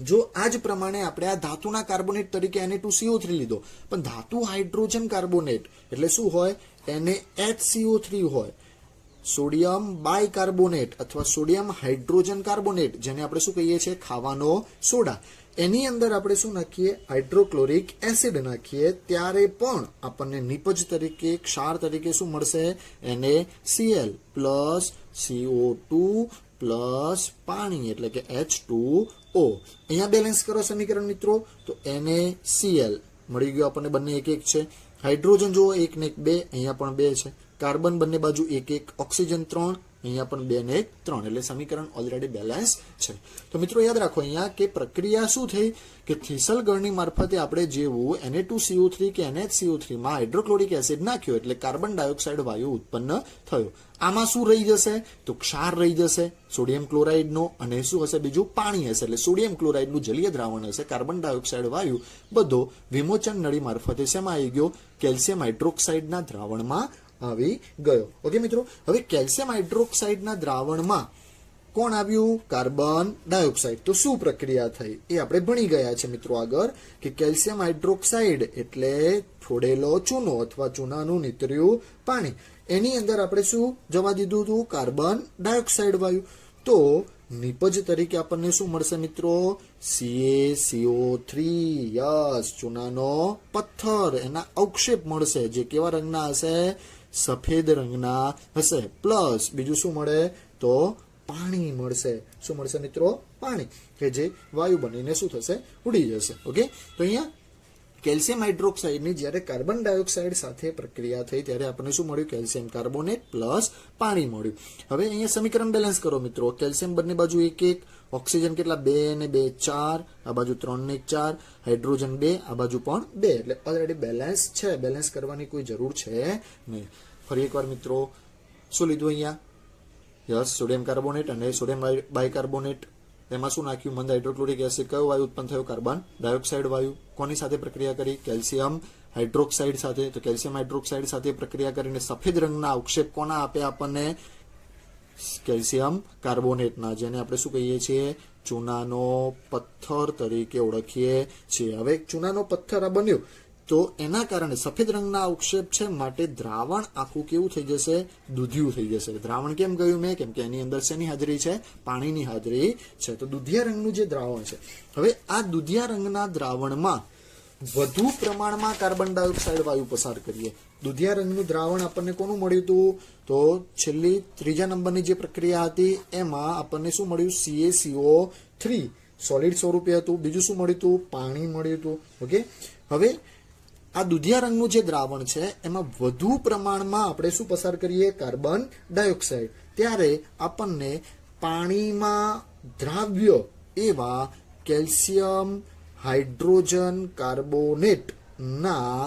જો આ જ પ્રમાણે આપણે આ ધાતુના કાર્બોનેટ તરીકે Na2CO3 લીધો, પણ ધાતુ હાઇડ્રોજન કાર્બોનેટ એટલે શું હોય, NaHCO3 હોય. સોડિયમ બાયકાર્બોનેટ અથવા સોડિયમ હાઇડ્રોજન કાર્બોનેટ, જેને આપણે શું કહીએ છીએ, ખાવાનો સોડા, એની અંદર આપણે શું નાખીએ, હાઇડ્રોક્લોરિક એસિડ નાખીએ, ત્યારે પણ આપણને નિપજ તરીકે, ક્ષાર તરીકે શું મળશે, NaCl પ્લસ CO2 પ્લસ પાણી એટલે કે H2O. અહીંયા બેલેન્સ કરો સમીકરણ મિત્રો, તો NaCl મળી ગયો આપણને, બંને 1 1 છે. હાઇડ્રોજન જુઓ 1 ને 1 2, અહીંયા પણ 2 છે. કાર્બન બંને બાજુ 1 1, ઓક્સિજન 3, અહીંયા પણ 2 ને 1 3, એટલે સમીકરણ ઓલરેડી બેલેન્સ છે. તો મિત્રો યાદ રાખો અહીંયા કે પ્રક્રિયા શું થઈ કે થીસલ ગળની મારફતે આપણે જેવું Na2CO3 કે NaCO3 માં હાઇડ્રોક્લોરિક એસિડ નાખ્યો એટલે કાર્બન ડાયોક્સાઇડ વાયુ ઉત્પન્ન થયો. આમાં શું રહી જશે, તો ક્ષાર રહી જશે સોડિયમ ક્લોરાઇડનો, અને શું હશે, બીજું પાણી હશે. એટલે સોડિયમ ક્લોરાઇડનું જલીય દ્રાવણ હશે. કાર્બન ડાયોક્સાઇડ વાયુ બધો વિમોચન નળી મારફતે શેમાં આવી ગયો, કેલ્શિયમ હાઇડ્રોક્સાઇડના દ્રાવણમાં આવી ગયો. ઓકે મિત્રો, હવે કેલ્શિયમ હાઇડ્રોક્સાઇડના દ્રાવણમાં કોણ આવ્યું? Carbon dioxide. તો શું પ્રક્રિયા થઈ એ આપણે ભણી ગયા છે મિત્રો આગળ કે કેલ્શિયમ હાઇડ્રોક્સાઇડ એટલે ફોડેલો ચૂનો અથવા ચૂનાનું નીતર્યું પાણી, એની અંદર આપણે શું જવા દીધું હતું? કાર્બન ડાયોક્સાઇડ વાયુ. તો નિપજ તરીકે આપણને શું મળશે મિત્રો? CaCO3. યસ, ચૂનાનો પથ્થર, એના અવક્ષેપ મળશે જે કેવા રંગના હશે? સફેદ રંગના હશે. પ્લસ બીજું શું મળે? તો પાણી મળશે. શું મળશે મિત્રો? પાણી, કે જે વાયુ બનીને શું થશે? ઉડી જશે. ઓકે, તો અહીંયા કેલ્શિયમ હાઇડ્રોક્સાઇડની જ્યારે કાર્બન ડાયોક્સાઇડ સાથે પ્રક્રિયા થઈ ત્યારે આપણને શું મળ્યું? કેલ્શિયમ કાર્બોનેટ પ્લસ પાણી મળ્યું. હવે અહીંયા સમીકરણ બેલેન્સ કરો મિત્રો. કેલ્શિયમ બંને બાજુ 1 1, ઓક્સિજન કેટલા? 2 ને 2 4, આ બાજુ 3 ને 4, હાઇડ્રોજન 2, આ બાજુ પણ 2, એટલે ઓલરેડી બેલેન્સ છે. બેલેન્સ કરવાની કોઈ જરૂર છે નહીં. ફરી એકવાર મિત્રો શું લીધું અહીંયા? યસ, સોડિયમ કાર્બોનેટ અને સોડિયમ બાયકાર્બોનેટ. એમાં શું નાખ્યું? મંદ હાઇડ્રોક્લોરિક એસિડ. કયો વાયુ ઉત્પન્ન થયો? કાર્બન ડાયોક્સાઇડ વાયુ. કોની સાથે પ્રક્રિયા કરી? કેલ્શિયમ હાઇડ્રોક્સાઇડ સાથે. તો કેલ્શિયમ હાઇડ્રોક્સાઇડ સાથે પ્રક્રિયા કરીને સફેદ રંગના અવક્ષેપ કોના આપે આપણને? કેલ્શિયમ કાર્બોનેટના, જેને આપણે શું કહીએ છીએ? ચૂનાનો પથ્થર તરીકે ઓળખીએ છીએ. હવે ચૂનાનો પથ્થર આ બન્યો તો એના કારણે સફેદ રંગના અવક્ષેપ છે, માટે દ્રાવણ આખું કેવું થઈ જશે? દૂધિયું થઈ જશે. દ્રાવણ કેમ કહ્યું મેં? કેમ કે એની અંદર શેની હાજરી છે? પાણીની હાજરી છે. તો દૂધિયા રંગનું જે દ્રાવણ છે, હવે આ દૂધિયા રંગના દ્રાવણમાં વધુ પ્રમાણમાં કાર્બન ડાયોક્સાઇડ વાયુ પસાર કરીએ. દૂધિયા રંગનું દ્રાવણ આપણને કોનું મળ્યું હતું? તો છેલ્લી 3જા નંબરની જે પ્રક્રિયા હતી એમાં આપણને શું મળ્યું? CaCO3 સોલિડ સ્વરૂપે હતું. બીજું શું મળ્યું હતું? પાણી મળ્યું હતું. ઓકે, હવે આ દૂધિયા રંગનું જે દ્રાવણ છે એમાં વધુ પ્રમાણમાં આપણે શું પસાર કરીએ? Carbon dioxide. ત્યારે આપણને પાણીમાં દ્રાવ્ય એવા કેલ્શિયમ હાઇડ્રોજન કાર્બોનેટ ના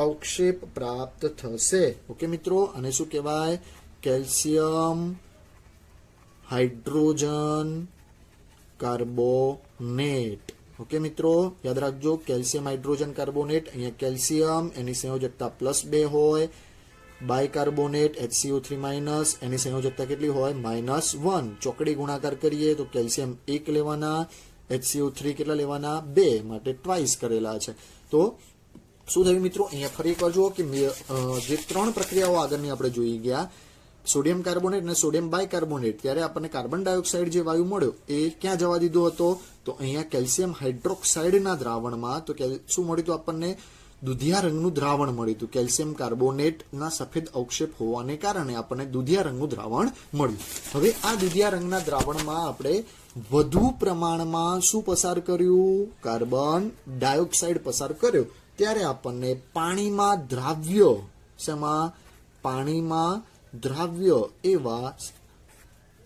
અવક્ષેપ પ્રાપ્ત થશે. ઓકે મિત્રો, અને શું કહેવાય? Calcium hydrogen carbonate. ઓકે મિત્રો, યાદ રાખજો, કેલ્શિયમ હાઇડ્રોજન કાર્બોનેટ. અહીંયા કેલ્શિયમ એની સંયોજકતા +2 હોય, બાયકાર્બોનેટ HCO3 માઇનસ એની સંયોજકતા કેટલી હોય? -1. ચોકડી ગુણાકાર કરીએ તો કેલ્શિયમ 1 લેવાના, HCO3 કેટલા લેવાના? 2, માટે ટ્વાઇસ કરેલા છે. તો શું થયું મિત્રો? અહીંયા ફરી એકવાર જુઓ કે જે 3 પ્રક્રિયાઓ આગળની આપણે જોઈ ગયા, સોડિયમ કાર્બોનેટ અને સોડિયમ બાયકાર્બોનેટ, ત્યારે આપણને કાર્બન ડાયોક્સાઇડ જે વાયુ મળ્યો એ ક્યાં જવા દીધો હતો? તો અહીંયા કેલ્શિયમ હાઇડ્રોક્સાઇડના દ્રાવણમાં. તો શું મળ્યું હતું આપણને? દૂધિયા રંગનું દ્રાવણ મળ્યું હતું. કેલ્શિયમ કાર્બોનેટના સફેદ અવક્ષેપ હોવાને કારણે આપણને દૂધિયા રંગનું દ્રાવણ મળ્યું. હવે આ દૂધિયા રંગના દ્રાવણમાં આપણે વધુ પ્રમાણમાં શું પસાર કર્યું? કાર્બન ડાયોક્સાઇડ પસાર કર્યો. ત્યારે આપણને પાણીમાં દ્રાવ્ય, શેમાં? પાણીમાં દ્રાવ્ય એવા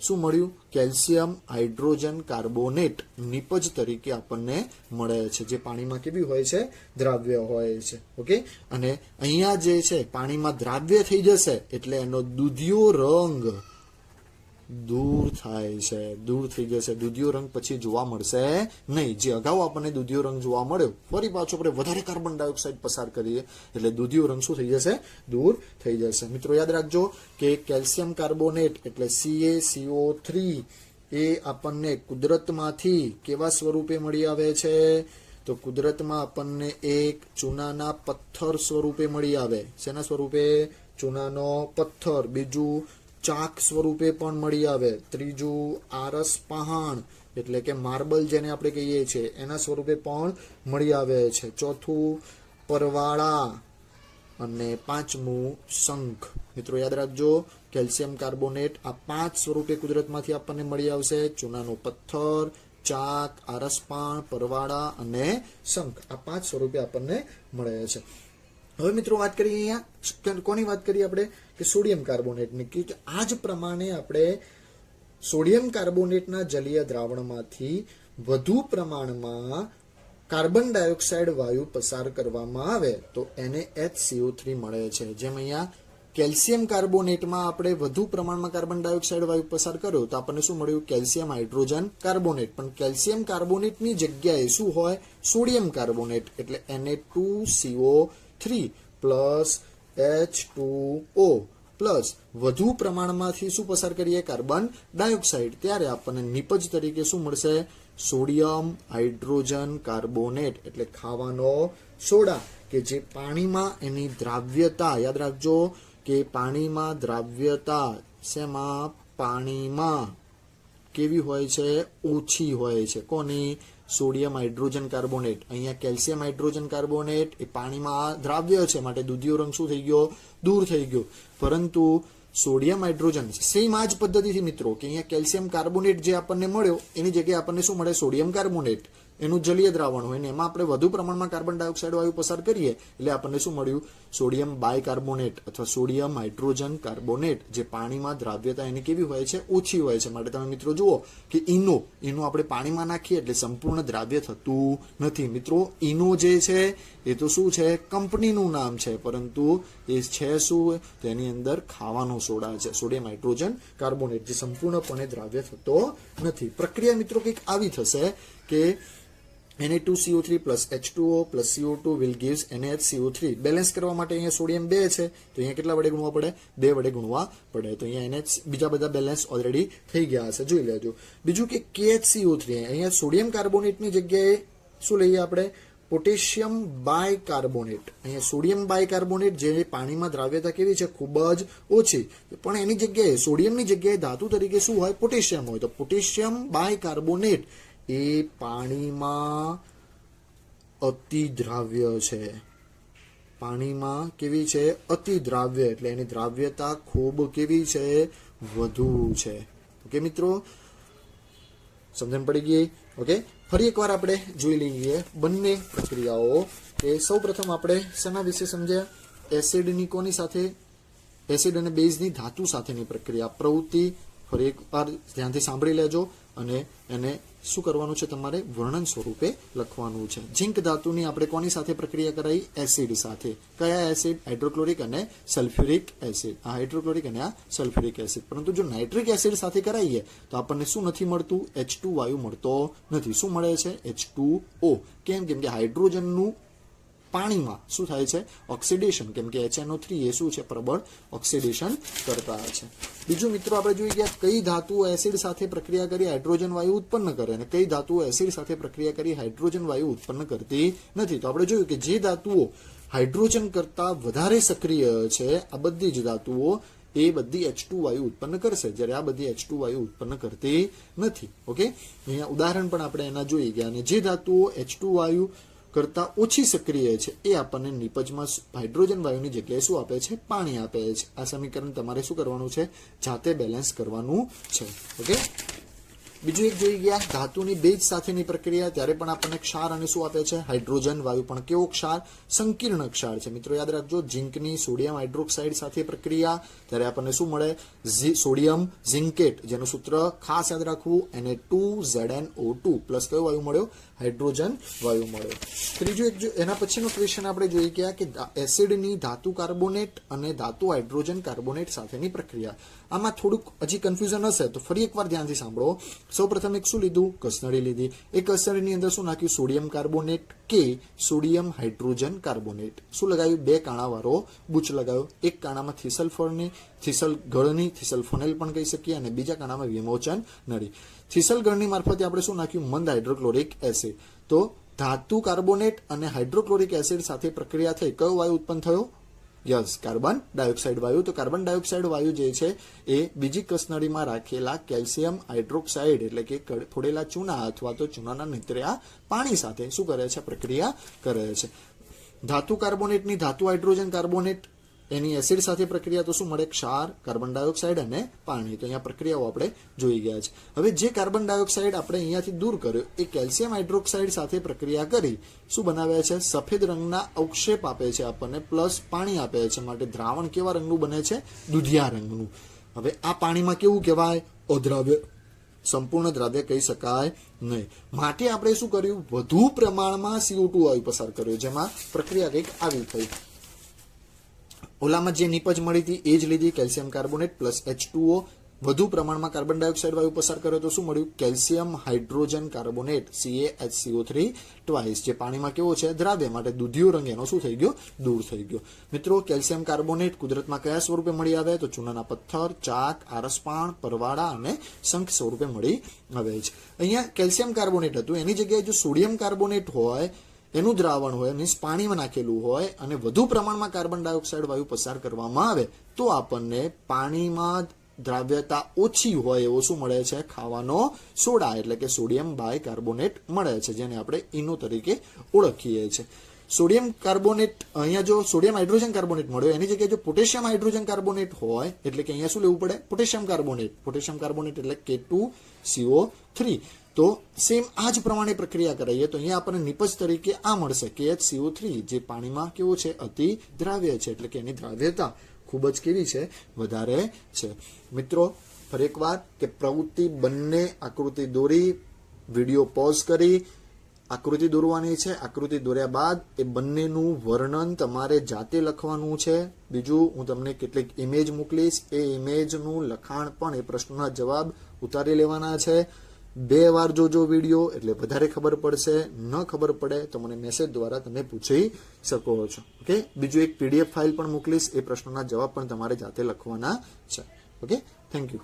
શું મળ્યું? કેલ્શિયમ હાઇડ્રોજન કાર્બોનેટ નિપજ તરીકે આપણને મળે છે, જે પાણીમાં કેવી હોય છે? દ્રાવ્ય હોય છે. ઓકે, અને અહીંયા જે છે પાણીમાં દ્રાવ્ય થઈ જશે એટલે એનો દૂધિયો રંગ દૂર થાય છે, દૂર થઈ જશે. દૂધિયો રંગ પછી જોવા મળશે નહીં. જે અગાઉ આપણને દૂધિયો રંગ જોવા મળ્યો, ફરી પાછો આપણે વધારે કાર્બન ડાયોક્સાઇડ પસાર કરીએ એટલે દૂધિયો રંગ શું થઈ જશે? દૂર થઈ જશે. મિત્રો યાદ રાખજો કે કેલ્શિયમ કાર્બોનેટ એટલે CaCO3 એ આપણને કુદરતમાંથી કેવા સ્વરૂપે મળી આવે છે? તો કુદરતમાં આપણને એક ચૂનાના પથ્થર સ્વરૂપે મળી આવે. શેના સ્વરૂપે? ચૂનાનો પથ્થર. બીજું ચાક સ્વરૂપે પણ મળી આવે. ત્રીજું આરસ પહાણ એટલે કે માર્બલ જેને આપણે કહીએ છીએ એના સ્વરૂપે પણ મળી આવે છે. ચોથું પરવાળા અને પાંચમું શંખ. મિત્રો યાદ રાખજો, કેલ્શિયમ કાર્બોનેટ આ 5 સ્વરૂપે કુદરતમાંથી આપણને મળી આવશે. ચૂનાનો પથ્થર, ચાક, આરસપાણ, પરવાળા અને શંખ, આ 5 સ્વરૂપે આપણને મળે છે. હવે મિત્રો વાત કરીએ અહીંયા કોની વાત કરીએ આપણે? કે સોડિયમ કાર્બોનેટની. કે આ જ પ્રમાણે આપણે સોડિયમ કાર્બોનેટના જલીય દ્રાવણમાંથી વધુ પ્રમાણમાં કાર્બન ડાયોક્સાઇડ વાયુ પસાર કરવામાં આવે તો એને HCO3 મળે છે. જેમ અહીંયા કેલ્શિયમ કાર્બોનેટમાં આપણે વધુ પ્રમાણમાં કાર્બન ડાયોક્સાઇડ વાયુ પસાર કર્યો તો આપણને શું મળ્યું? Calcium hydrogen carbonate. પણ કેલ્શિયમ કાર્બોનેટની જગ્યાએ શું હોય? સોડિયમ કાર્બોનેટ એટલે Na2CO3 પ્લસ H2O પ્લસ વધુ પ્રમાણમાંથી શું પસાર કરીએ, કાર્બન ડાયોક્સાઇડ, ત્યારે આપણને નિપજ તરીકે શું મળશે, સોડિયમ હાઇડ્રોજન કાર્બોનેટ, એટલે ખાવાનો સોડા, કે જે પાણીમાં એની દ્રાવ્યતા, યાદ રાખજો કે પાણીમાં દ્રાવ્યતા શેમાં, પાણીમાં કેવી હોય છે, ઓછી હોય છે. કોની, સોડિયમ હાઇડ્રોજન કાર્બોનેટ. અહીંયા કેલ્શિયમ હાઇડ્રોજન કાર્બોનેટ એ પાણીમાં દ્રાવ્ય છે, માટે દૂધિયો રંગ શું થઈ ગયો, દૂર થઈ ગયો. પરંતુ સોડિયમ હાઇડ્રોજન સેમ આ જ પદ્ધતિથી મિત્રો, કે અહીંયા કેલ્શિયમ કાર્બોનેટ જે આપણને મળ્યો એની જગ્યાએ આપણને શું મળે, સોડિયમ કાર્બોનેટ, એનું જલીય દ્રાવણ હોય ને એમાં આપણે વધુ પ્રમાણમાં કાર્બન ડાયોક્સાઇડ વાયુ પસાર કરીએ એટલે આપણને શું મળ્યું, સોડિયમ બાયકાર્બોનેટ અથવા સોડિયમ હાઇડ્રોજન કાર્બોનેટ, જે પાણીમાં દ્રાવ્યતા એની કેવી હોય છે, ઓછી હોય છે. માટે તમે મિત્રો જુઓ કે ઈનો આપણે પાણીમાં નાખીએ એટલે સંપૂર્ણ દ્રાવ્ય થતું નથી. મિત્રો ઈનો જે છે એ તો શું છે, કંપનીનું નામ છે, પરંતુ એ છે શું, તેની અંદર ખાવાનો સોડા છે, સોડિયમ હાઇડ્રોજન કાર્બોનેટ, જે સંપૂર્ણપણે દ્રાવ્ય થતો નથી. પ્રક્રિયા મિત્રો કંઈક આવી થશે કે Na2CO3 plus H2O plus CO2 will gives NaHCO3. Balance કરવા માટે અહીંયા સોડિયમ 2 છે, તો અહીંયા કેટલા વડે ગુણવા પડે, 2 વડે ગુણવા પડે. તો અહીંયા NH બીજા બધા બેલેન્સ ઓલરેડી થઈ ગયા હશે, જોઈ લેજો. બીજું કે KHCO3, અહીંયા સોડિયમ કાર્બોનેટની જગ્યાએ શું લઈએ આપણે, પોટેશિયમ બાયકાર્બોનેટ. અહીંયા સોડિયમ બાયકાર્બોનેટ જે પાણીમાં દ્રાવ્યતા કેવી છે, ખૂબ જ ઓછી, પણ એની જગ્યાએ સોડિયમની જગ્યાએ ધાતુ તરીકે શું હોય, પોટેશિયમ હોય. તો પોટેશિયમ બાયકાર્બોનેટ એ પાણીમાં અતિ દ્રાવ્ય છે, પાણીમાં કેવી છે, અતિ દ્રાવ્ય, એટલે એની દ્રાવ્યતા ખૂબ કેવી છે, વધુ છે. ઓકે મિત્રો, સમજણ પડી ગઈ. ઓકે, ફરી એકવાર આપણે જોઈ લઈએ બંને પ્રક્રિયાઓ. કે સૌ પ્રથમ આપણે શેના વિશે સમજ્યા, એસિડની કોની સાથે, એસિડ અને બેઝની ધાતુ સાથેની પ્રક્રિયા, પ્રવૃત્તિ ફરી એકવાર ધ્યાનથી સાંભળી લેજો અને એને શું કરવાનું છે, તમારે વર્ણન સ્વરૂપે લખવાનું છે. ઝિંક ધાતુની આપણે કોની સાથે પ્રક્રિયા કરાઈ, એસિડ સાથે. કયા એસિડ, હાઇડ્રોક્લોરિક અને સલ્ફ્યુરિક એસિડ. આ હાઇડ્રોક્લોરિક અને આ સલ્ફ્યુરિક એસિડ. પરંતુ જો નાઇટ્રિક એસિડ સાથે કરાઈએ તો આપણને શું નથી મળતું, H2 વાયુ મળતો નથી. શું મળે છે, H2O. કેમ કે હાઇડ્રોજનનું પાણીમાં શું થાય છે, ઓક્સિડેશન, કેમ કે HNO3 એ શું છે, પ્રબળ ઓક્સિડેશન કરતા છે. બીજું મિત્રો આપણે જોઈ ગયા કઈ ધાતુઓ એસિડ સાથે પ્રક્રિયા કરી હાઇડ્રોજન વાયુ ઉત્પન્ન કરે અને કઈ ધાતુઓ એસિડ સાથે પ્રક્રિયા કરી હાઇડ્રોજન વાયુ ઉત્પન્ન કરતી નથી. તો આપણે જોયું કે જે ધાતુઓ હાઇડ્રોજન કરતા વધારે સક્રિય છે, આ બધી જ ધાતુઓ એ બધી H2 વાયુ ઉત્પન્ન કરશે, જ્યારે આ બધી H2 વાયુ ઉત્પન્ન કરતી નથી. ઓકે, અહીંયા ઉદાહરણ પણ આપણે એના જોઈ ગયા. અને જે ધાતુઓ H2 વાયુ કરતા ઓછી સક્રિય છે એ આપણને નિપજમાં હાઇડ્રોજન વાયુની જગ્યાએ શું આપે છે, પાણી આપે છે. આ સમીકરણ તમારે શું કરવાનું છે, જાતે બેલેન્સ કરવાનું છે. ઓકે, બીજું એક જોઈ ગયા ધાતુની બેઝ સાથેની પ્રક્રિયા, ત્યારે પણ આપણને ક્ષાર અને શું આપે છે, હાઇડ્રોજન વાયુ. પણ કેવો ક્ષાર, સંકીર્ણ ક્ષાર છે. મિત્રો યાદ રાખજો, ઝિંકની સોડિયમ હાઇડ્રોક્સાઇડ સાથે પ્રક્રિયા, ત્યારે આપણને શું મળે, સોડિયમ ઝિંકેટ, જેનું સૂત્ર ખાસ યાદ રાખવું, Na2ZnO2 પ્લસ કયો વાયુ મળ્યો, હાઇડ્રોજન વાયુ મળ્યો. ત્રીજું એક એના પછીનો ક્વેશ્ચન આપણે જોઈ ગયા કે એસિડની ધાતુ કાર્બોનેટ અને ધાતુ હાઇડ્રોજન કાર્બોનેટ સાથેની પ્રક્રિયા. આમાં થોડુંક હજી કન્ફ્યુઝન હશે તો ફરી એકવાર ધ્યાનથી સાંભળો. સૌપ્રથમ એક શું લીધું, કસનળી લીધી. એ કસનળીની અંદર શું નાખ્યું, સોડિયમ કાર્બોનેટ કે સોડિયમ હાઇડ્રોજન કાર્બોનેટ. શું લગાવ્યું, 2 કાણાવાળો બુચ લગાવ્યો. એક કાણામાં થીસલ ગળની, થીસલ ફનેલ પણ કહી શકીએ, અને બીજા કાણામાં વિમોચન નળી. થીસલ ગળની મારફતે આપણે શું નાખ્યું, મંદ હાઇડ્રોક્લોરિક એસિડ. તો ધાતુ કાર્બોનેટ અને હાઇડ્રોક્લોરિક એસિડ સાથે પ્રક્રિયા થઈ, કયો વાયુ ઉત્પન્ન થયો, યસ, કાર્બન ડાયોક્સાઇડ વાયુ. તો કાર્બન ડાયોક્સાઇડ વાયુ જે છે એ બીજી કસનળીમાં રાખેલા કેલ્શિયમ હાઇડ્રોક્સાઇડ એટલે કે ફોડેલા ચૂના અથવા તો ચૂનાના નીતર્યા પાણી સાથે શું કરે છે, પ્રક્રિયા કરે છે. ધાતુ કાર્બોનેટની ધાતુ હાઇડ્રોજન કાર્બોનેટ એની એસિડ સાથે પ્રક્રિયા, તો શું મળે, ક્ષાર, કાર્બન ડાયોક્સાઇડ અને પાણી. તો અહીંયા પ્રક્રિયાઓ આપણે જોઈ ગયા છે. હવે જે કાર્બન ડાયોક્સાઇડ આપણે અહીંયાથી દૂર કર્યો એ કેલ્શિયમ હાઇડ્રોક્સાઇડ સાથે પ્રક્રિયા કરી શું બનાવે છે, સફેદ રંગના અવક્ષેપ આપે છે આપણને, પ્લસ પાણી આપે છે. માટે દ્રાવણ કેવા રંગનું બને છે, દુધિયા રંગનું. હવે આ પાણીમાં કેવું કહેવાય, અદ્રાવ્ય, સંપૂર્ણ દ્રાવ્ય કહી શકાય નહીં. માટે આપણે શું કર્યું, વધુ પ્રમાણમાં CO2 વાયુ પસાર કર્યો, જેમાં પ્રક્રિયા કંઈક આવી થઈ. ઓલામાં જે નિપજ મળી હતી એ જ લીધી, કેલ્શિયમ કાર્બોનેટ પ્લસ H2O વધુ પ્રમાણમાં કાર્બન ડાયોક્સાઇડ વાયુ પસાર કર્યો તો શું મળ્યું? Calcium hydrogen carbonate CaHCO3 twice, જે પાણીમાં કેવો છે? દ્રાવ્ય, માટે દૂધિયો રંગ એનો શું થઈ ગયો? દૂર થઈ ગયો. મિત્રો, કેલ્શિયમ કાર્બોનેટ કુદરતમાં કયા સ્વરૂપે મળી આવે? તો ચૂનાના પથ્થર, ચાક, આરસપાણ, પરવાળા અને શંખ સ્વરૂપે મળી આવે છે. અહીંયા કેલ્શિયમ કાર્બોનેટ હતું, એની જગ્યાએ જો સોડિયમ કાર્બોનેટ હોય, એનું દ્રાવણ હોય, મીન્સ પાણીમાં નાખેલું હોય અને વધુ પ્રમાણમાં કાર્બન ડાયોક્સાઇડ વાયુ પસાર કરવામાં આવે તો આપણને પાણીમાં દ્રાવ્યતા ઓછી હોય એવો શું મળે છે? ખાવાનો સોડા, એટલે કે સોડિયમ બાયકાર્બોનેટ મળે છે, જેને આપણે ઇનો તરીકે ઓળખીએ છીએ. સોડિયમ કાર્બોનેટ, અહીંયા જો સોડિયમ હાઇડ્રોજન કાર્બોનેટ મળ્યો, એની જગ્યાએ જો પોટેશિયમ હાઇડ્રોજન કાર્બોનેટ હોય, એટલે કે અહીંયા શું લેવું પડે? Potassium carbonate. પોટેશિયમ કાર્બોનેટ એટલે K2CO3. તો સેમ આ જ પ્રમાણે પ્રક્રિયા કરાઈએ તો અહીંયા આપણને નિપજ તરીકે આ મળશે KHCO3, જે પાણીમાં કેવો છે? અતિ દ્રાવ્ય છે, એટલે કે એની દ્રાવ્યતા ખૂબ જ કેવી છે? વધારે છે. મિત્રો, ફરી એક વાર કે પ્રવૃત્તિ બંને આકૃતિ દોરી, વિડીયો પોઝ કરી આકૃતિ દોરવાની છે. આકૃતિ દોર્યા બાદ એ બંનેનું વર્ણન તમારે જાતે લખવાનું છે. બીજું, હું તમને કેટલીક ઇમેજ મોકલીશ, એ ઇમેજનું લખાણ પણ એ પ્રશ્નના જવાબ ઉતારી લેવાના છે. 2 વાર જોજો વિડીયો, એટલે વધારે ખબર પડશે. ન ખબર પડે તો મને મેસેજ દ્વારા તમે પૂછી શકો છો. ઓકે, બીજું એક PDF ફાઇલ પણ મોકલીશ, એ પ્રશ્નના જવાબ પણ તમારે જાતે લખવાના છે. Okay, thank you.